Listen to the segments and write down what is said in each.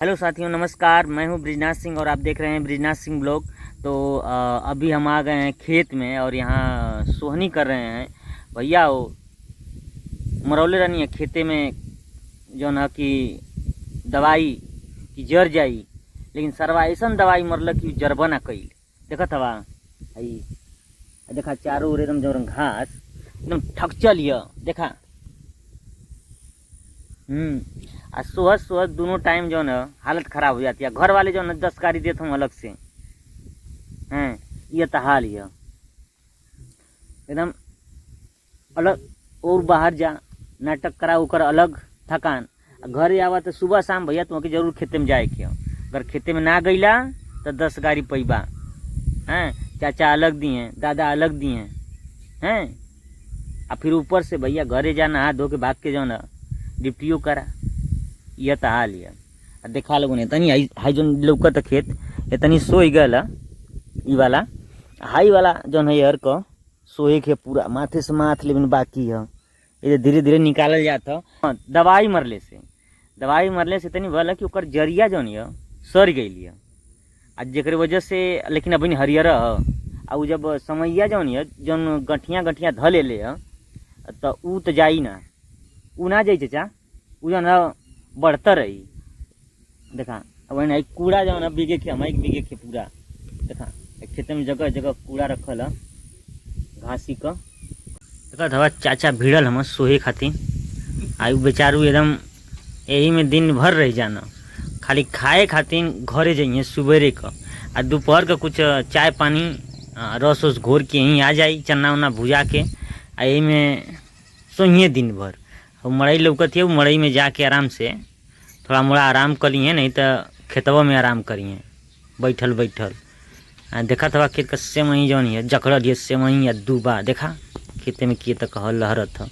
Hello साथियों, नमस्कार। मैं हूं ब्रिजनाथ सिंह और आप देख रहे हैं ब्रिजनाथ सिंह ब्लॉग। तो अभी हम आ गए हैं खेत में और यहाँ सोहनी कर रहे हैं। भैया वो मरौले रहनी है खेते में जो ना कि दवाई की जर जाई, लेकिन सरवा ऐसा दवाई मरल कि जरबा ना कईल। देखत हवा आई, देखा चारों ओर एकदम जो घास एकदम ठकचल हिय। देखा आज सुबह सुबह दोनों टाइम जो है हालत खराब हो जाती है। घर वाले जो है 10 गाड़ी देते हम अलग से हैं। ये तो हाल ही है एकदम अलग। और बाहर जा नाटक करा उकर अलग थकान। घर आवा तो सुबह शाम भैया तुम जरूर खेते में जाए के। अगर खेते में ना गईला तो 10 गाड़ी पैबा हैं। चाचा अलग दिए, दादा अलग दिए हैं। और फिर ऊपर से भैया घरे जाना हाथ धो के भाग के जो ना डिप्टियो करा। यह तो हाल है। देखा लोगों ने तनी हाई जो लौकत खेत ये तनी सोई गल ई वाला हाई वाला जो है यार को सोए के पूरा माथे से माथ लेकिन बाकी है। ये धीरे धीरे निकालल जाता। दवाई मरले से तनी भला कि ओकर जरिया जो है सड़ गई है आज जेकर वजह से। लेकिन अभी हरियर है। और जब समैया जो है जौन गठिया गठिया ध ले तो ऊ तो जाई ना, ऊ ना जाई चाचा, ऊ जो ना बढ़ता रही। देखा वही कूड़ा जो है ना बीघे के हम 1 बीघे के पूरा देखा खेत में जगह जगह कूड़ा रखल है घासी का। देखा हवा चाचा भिड़ल हम सोहे खातिर। आयु बेचारू एकदम यही में दिन भर रह जाना, खाली खाए खातिर घरे जाइए सुबेरे का। आ दोपहर का कुछ चाय पानी रस उस घोर के यहीं आ जाई, चना उना भुजा के आ यही में सोइए दिन भर। और मड़ई लौकत है, मड़ई में जाके आराम से थोड़ा मोड़ा आराम करिए, नहीं तो खेतवा में आराम करिए बैठल बैठल। देखा था खेत का सेमई जौन है जकड़ल है सेमई या दूबा। देखा खेते में किए तक लहरत है।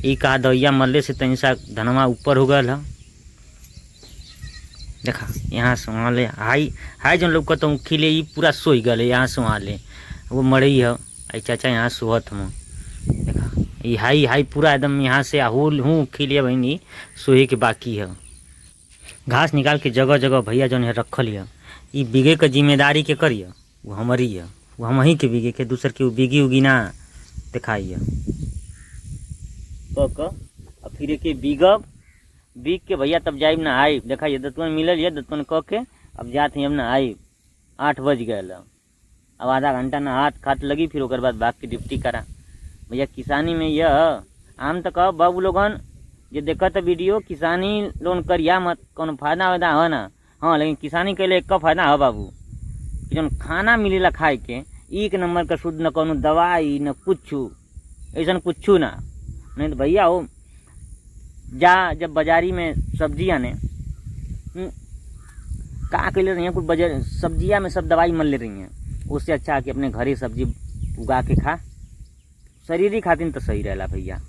ये कहा दवैया मरले से तनी सा धनवा ऊपर हो गल है। देखा यहाँ से वहाँ ले हाई जौन लौकत खिले ये पूरा सोई गल है। यहाँ से वहाँ ले वो मड़ई है। आई चाचा यहाँ सोहत हम। देखा ये हाई पूरा एकदम यहाँ से होल हूँ खिले बहनी सोहे के बाकी है। घास निकाल के जगह जगह भैया जौन है रखल है। ये बीघे का जिम्मेदारी के करिए, वो हमारी है, वो हम ही के बीघे के, दूसर के बीघी उगी ना दिखाइए अब फिर के बीग के भैया तब जाइब ना आई। देखा ये दतवन मिलल है, दतवन क के अब जात ही अब ना आई। 8 बज गए अब आधा घंटा ना हाथ खात लगी, फिर ओकर बाद भाग के डिप्टी करा। भैया किसानी में यह आम तो कह बाबू लोगन ये देखत वीडियो किसानी लोन करिया मत, कौन फायदा वायदा है ना। हाँ लेकिन किसानी के लिए एक का फायदा है बाबू, जो खाना मिलेला खाए के 1 नंबर का शुद्ध, न कौन दवाई न कुछ ऐसा कुछ ना। नहीं तो भैया हो जा जब बाजारी में सब्जियाँ ने का कर ले रही हैं, कुछ बाजार सब्जियाँ में सब दवाई मल ले रही हैं। उससे अच्छा कि अपने घर ही सब्जी उगा के खा, शरीर ही खातिर तो सही रहेला भैया।